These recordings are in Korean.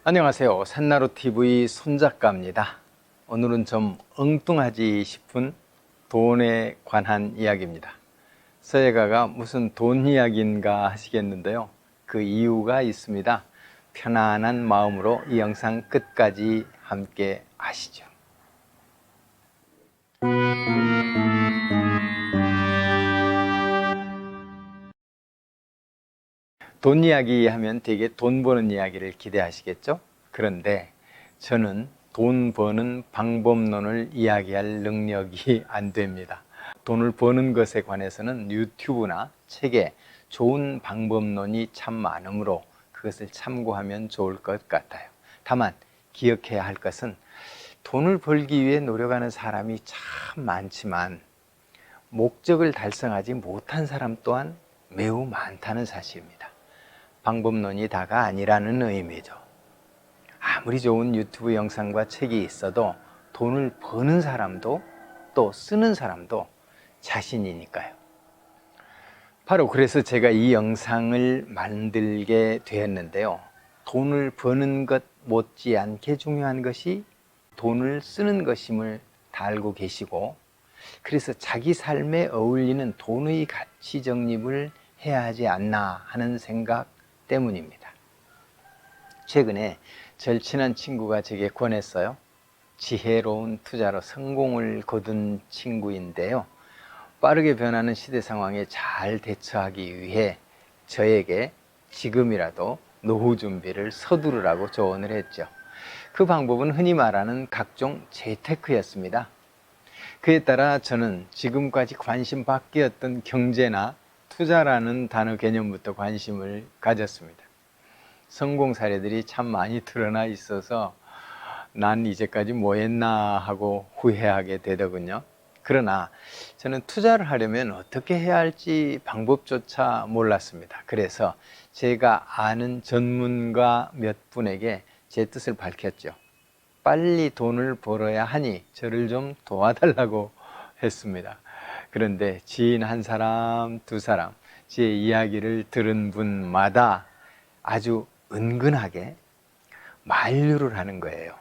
안녕하세요. 산나루TV 손작가입니다. 오늘은 좀 엉뚱하지 싶은 돈에 관한 이야기입니다. 서예가가 무슨 돈 이야기인가 하시겠는데요. 그 이유가 있습니다. 편안한 마음으로 이 영상 끝까지 함께 하시죠. 돈 이야기 하면 되게 돈 버는 이야기를 기대하시겠죠? 그런데 저는 돈 버는 방법론을 이야기할 능력이 안 됩니다. 돈을 버는 것에 관해서는 유튜브나 책에 좋은 방법론이 참 많으므로 그것을 참고하면 좋을 것 같아요. 다만 기억해야 할 것은 돈을 벌기 위해 노력하는 사람이 참 많지만 목적을 달성하지 못한 사람 또한 매우 많다는 사실입니다. 방법론이 다가 아니라는 의미죠. 아무리 좋은 유튜브 영상과 책이 있어도 돈을 버는 사람도 또 쓰는 사람도 자신이니까요. 바로 그래서 제가 이 영상을 만들게 되었는데요. 돈을 버는 것 못지않게 중요한 것이 돈을 쓰는 것임을 다 알고 계시고, 그래서 자기 삶에 어울리는 돈의 가치 정립을 해야 하지 않나 하는 생각 때문입니다. 최근에 절친한 친구가 제게 권했어요. 지혜로운 투자로 성공을 거둔 친구인데요. 빠르게 변하는 시대 상황에 잘 대처하기 위해 저에게 지금이라도 노후 준비를 서두르라고 조언을 했죠. 그 방법은 흔히 말하는 각종 재테크였습니다. 그에 따라 저는 지금까지 관심 밖이었던 경제나 투자라는 단어 개념부터 관심을 가졌습니다. 성공 사례들이 참 많이 드러나 있어서 난 이제까지 뭐 했나 하고 후회하게 되더군요. 그러나 저는 투자를 하려면 어떻게 해야 할지 방법조차 몰랐습니다. 그래서 제가 아는 전문가 몇 분에게 제 뜻을 밝혔죠. 빨리 돈을 벌어야 하니 저를 좀 도와달라고 했습니다. 그런데 지인 한 사람, 두 사람, 제 이야기를 들은 분마다 아주 은근하게 만류를 하는 거예요.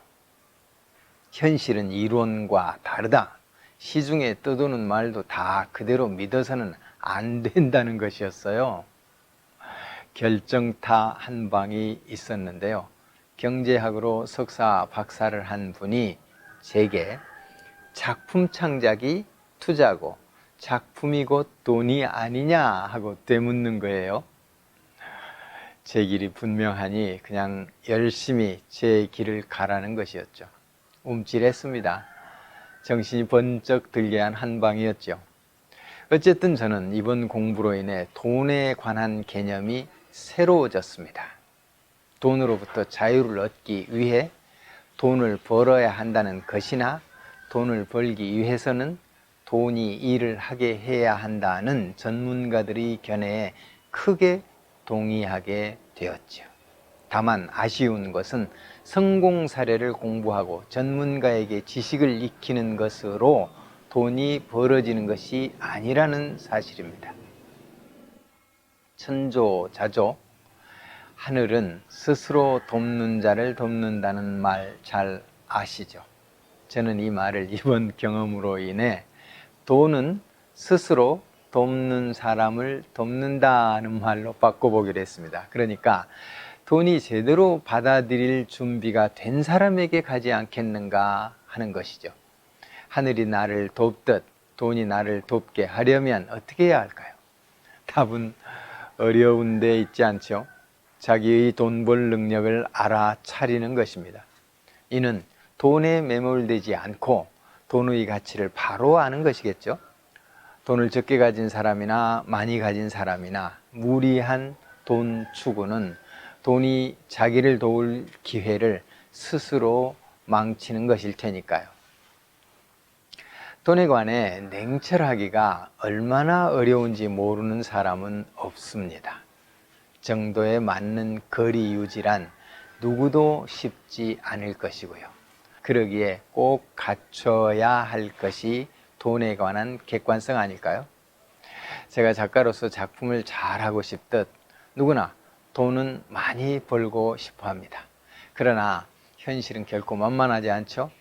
현실은 이론과 다르다. 시중에 떠도는 말도 다 그대로 믿어서는 안 된다는 것이었어요. 결정타 한 방이 있었는데요. 경제학으로 석사 박사를 한 분이 제게 작품 창작이 투자고 작품이 곧 돈이 아니냐 하고 되묻는 거예요. 제 길이 분명하니 그냥 열심히 제 길을 가라는 것이었죠. 움찔했습니다. 정신이 번쩍 들게 한 한방이었죠. 어쨌든 저는 이번 공부로 인해 돈에 관한 개념이 새로워졌습니다. 돈으로부터 자유를 얻기 위해 돈을 벌어야 한다는 것이나 돈을 벌기 위해서는 돈이 일을 하게 해야 한다는 전문가들의 견해에 크게 동의하게 되었죠. 다만 아쉬운 것은 성공 사례를 공부하고 전문가에게 지식을 익히는 것으로 돈이 벌어지는 것이 아니라는 사실입니다. 천조자조, 하늘은 스스로 돕는 자를 돕는다는 말 잘 아시죠? 저는 이 말을 이번 경험으로 인해 돈은 스스로 돕는 사람을 돕는다는 말로 바꿔보기로 했습니다. 그러니까 돈이 제대로 받아들일 준비가 된 사람에게 가지 않겠는가 하는 것이죠. 하늘이 나를 돕듯 돈이 나를 돕게 하려면 어떻게 해야 할까요? 답은 어려운 데 있지 않죠. 자기의 돈 벌 능력을 알아차리는 것입니다. 이는 돈에 매몰되지 않고 돈의 가치를 바로 아는 것이겠죠. 돈을 적게 가진 사람이나 많이 가진 사람이나 무리한 돈 추구는 돈이 자기를 도울 기회를 스스로 망치는 것일 테니까요. 돈에 관해 냉철하기가 얼마나 어려운지 모르는 사람은 없습니다. 정도에 맞는 거리 유지란 누구도 쉽지 않을 것이고요. 그러기에 꼭 갖춰야 할 것이 돈에 관한 객관성 아닐까요? 제가 작가로서 작품을 잘하고 싶듯 누구나 돈은 많이 벌고 싶어 합니다. 그러나 현실은 결코 만만하지 않죠.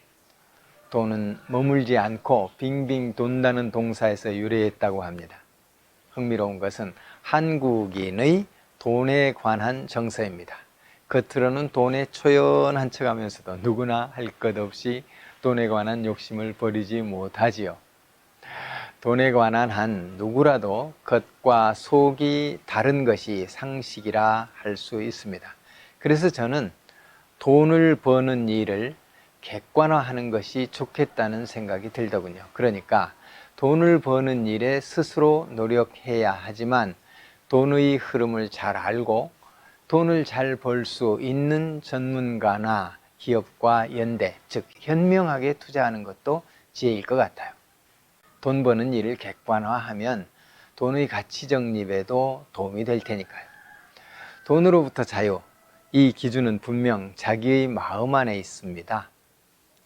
돈은 머물지 않고 빙빙 돈다는 동사에서 유래했다고 합니다. 흥미로운 것은 한국인의 돈에 관한 정서입니다. 겉으로는 돈에 초연한 척하면서도 누구나 할 것 없이 돈에 관한 욕심을 버리지 못하지요. 돈에 관한 한 누구라도 겉과 속이 다른 것이 상식이라 할 수 있습니다. 그래서 저는 돈을 버는 일을 객관화하는 것이 좋겠다는 생각이 들더군요. 그러니까 돈을 버는 일에 스스로 노력해야 하지만 돈의 흐름을 잘 알고 돈을 잘 벌 수 있는 전문가나 기업과 연대, 즉 현명하게 투자하는 것도 지혜일 것 같아요. 돈 버는 일을 객관화하면 돈의 가치 정립에도 도움이 될 테니까요. 돈으로부터 자유, 이 기준은 분명 자기의 마음 안에 있습니다.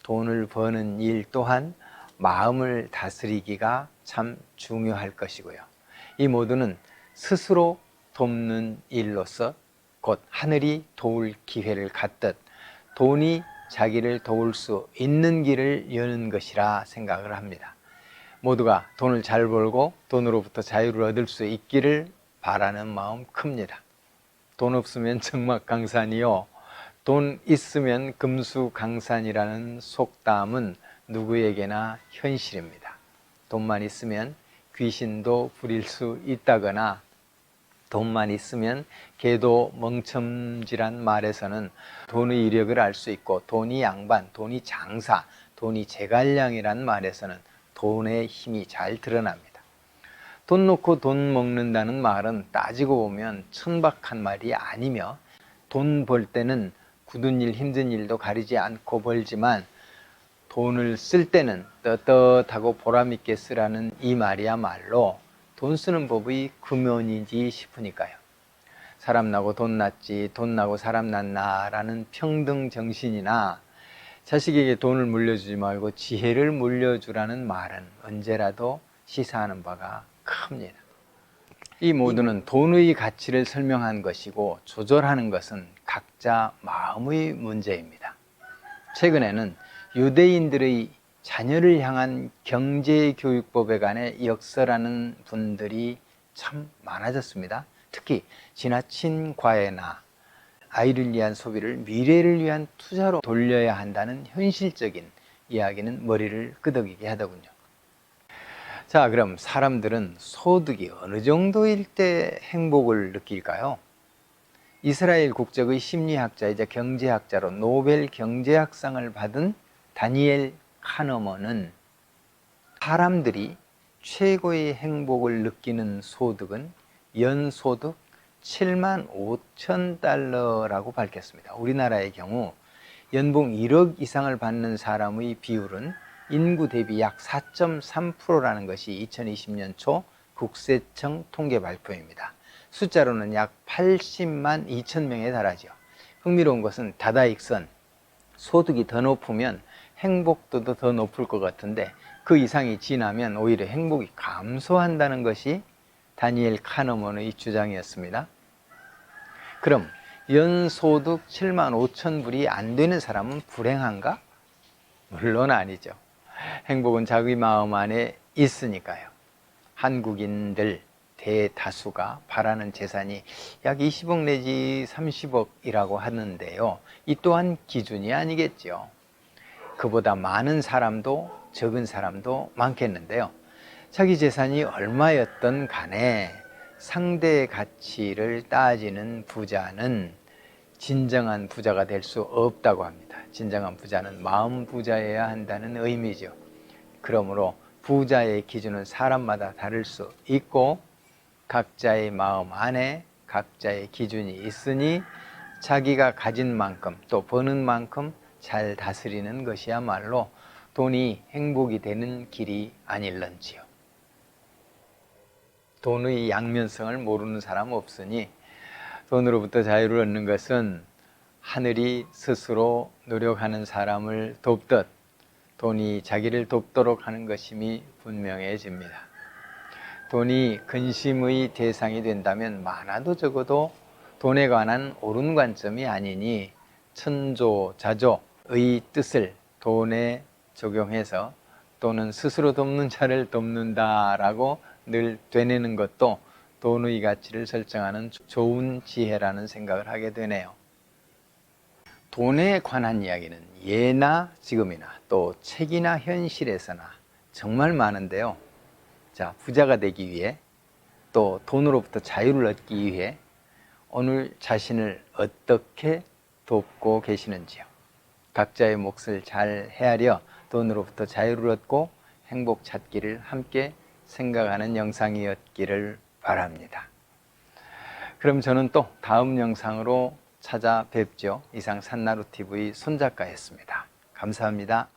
돈을 버는 일 또한 마음을 다스리기가 참 중요할 것이고요. 이 모두는 스스로 돕는 일로서 곧 하늘이 도울 기회를 갖듯 돈이 자기를 도울 수 있는 길을 여는 것이라 생각을 합니다. 모두가 돈을 잘 벌고 돈으로부터 자유를 얻을 수 있기를 바라는 마음 큽니다. 돈 없으면 적막강산이요, 돈 있으면 금수강산이라는 속담은 누구에게나 현실입니다. 돈만 있으면 귀신도 부릴 수 있다거나 돈만 있으면 개도 멍청지란 말에서는 돈의 이력을 알 수 있고 돈이 양반, 돈이 장사, 돈이 제갈량이란 말에서는 돈의 힘이 잘 드러납니다. 돈 놓고 돈 먹는다는 말은 따지고 보면 천박한 말이 아니며 돈 벌 때는 굳은 일 힘든 일도 가리지 않고 벌지만 돈을 쓸 때는 떳떳하고 보람있게 쓰라는 이 말이야말로 돈 쓰는 법의 금연이지 싶으니까요. 사람 나고 돈 났지 돈 나고 사람 났나 라는 평등 정신이나 자식에게 돈을 물려주지 말고 지혜를 물려주라는 말은 언제라도 시사하는 바가 큽니다. 이 모두는 돈의 가치를 설명한 것이고 조절하는 것은 각자 마음의 문제입니다. 최근에는 유대인들의 자녀를 향한 경제교육법에 관해 역설하는 분들이 참 많아졌습니다. 특히 지나친 과외나 아이를 위한 소비를 미래를 위한 투자로 돌려야 한다는 현실적인 이야기는 머리를 끄덕이게 하더군요. 자, 그럼 사람들은 소득이 어느 정도일 때 행복을 느낄까요? 이스라엘 국적의 심리학자이자 경제학자로 노벨 경제학상을 받은 다니엘 카너먼은 사람들이 최고의 행복을 느끼는 소득은 연소득 7만 5천 달러라고 밝혔습니다. 우리나라의 경우 연봉 1억 이상을 받는 사람의 비율은 인구 대비 약 4.3%라는 것이 2020년 초 국세청 통계 발표입니다. 숫자로는 약 80만 2천 명에 달하죠. 흥미로운 것은 다다익선, 소득이 더 높으면 행복도도 더 높을 것 같은데 그 이상이 지나면 오히려 행복이 감소한다는 것이 다니엘 카너먼의 주장이었습니다. 그럼 연소득 7만 5천 불이 안 되는 사람은 불행한가? 물론 아니죠. 행복은 자기 마음 안에 있으니까요. 한국인들 대다수가 바라는 재산이 약 20억 내지 30억이라고 하는데요. 이 또한 기준이 아니겠죠. 그보다 많은 사람도 적은 사람도 많겠는데요. 자기 재산이 얼마였던 간에 상대의 가치를 따지는 부자는 진정한 부자가 될 수 없다고 합니다. 진정한 부자는 마음 부자여야 한다는 의미죠. 그러므로 부자의 기준은 사람마다 다를 수 있고 각자의 마음 안에 각자의 기준이 있으니 자기가 가진 만큼 또 버는 만큼 잘 다스리는 것이야말로 돈이 행복이 되는 길이 아닐런지요. 돈의 양면성을 모르는 사람 없으니 돈으로부터 자유를 얻는 것은 하늘이 스스로 노력하는 사람을 돕듯 돈이 자기를 돕도록 하는 것임이 분명해집니다. 돈이 근심의 대상이 된다면 많아도 적어도 돈에 관한 옳은 관점이 아니니 천조자조의 뜻을 돈에 적용해서 또는 스스로 돕는 자를 돕는다라고 늘 되뇌는 것도 돈의 가치를 설정하는 좋은 지혜라는 생각을 하게 되네요. 돈에 관한 이야기는 예나 지금이나 또 책이나 현실에서나 정말 많은데요. 자, 부자가 되기 위해 또 돈으로부터 자유를 얻기 위해 오늘 자신을 어떻게 돕고 계시는지요. 각자의 몫을 잘 헤아려 돈으로부터 자유를 얻고 행복 찾기를 함께 생각하는 영상이었기를 바랍니다. 그럼 저는 또 다음 영상으로 찾아뵙죠. 이상 산나루TV 손작가였습니다. 감사합니다.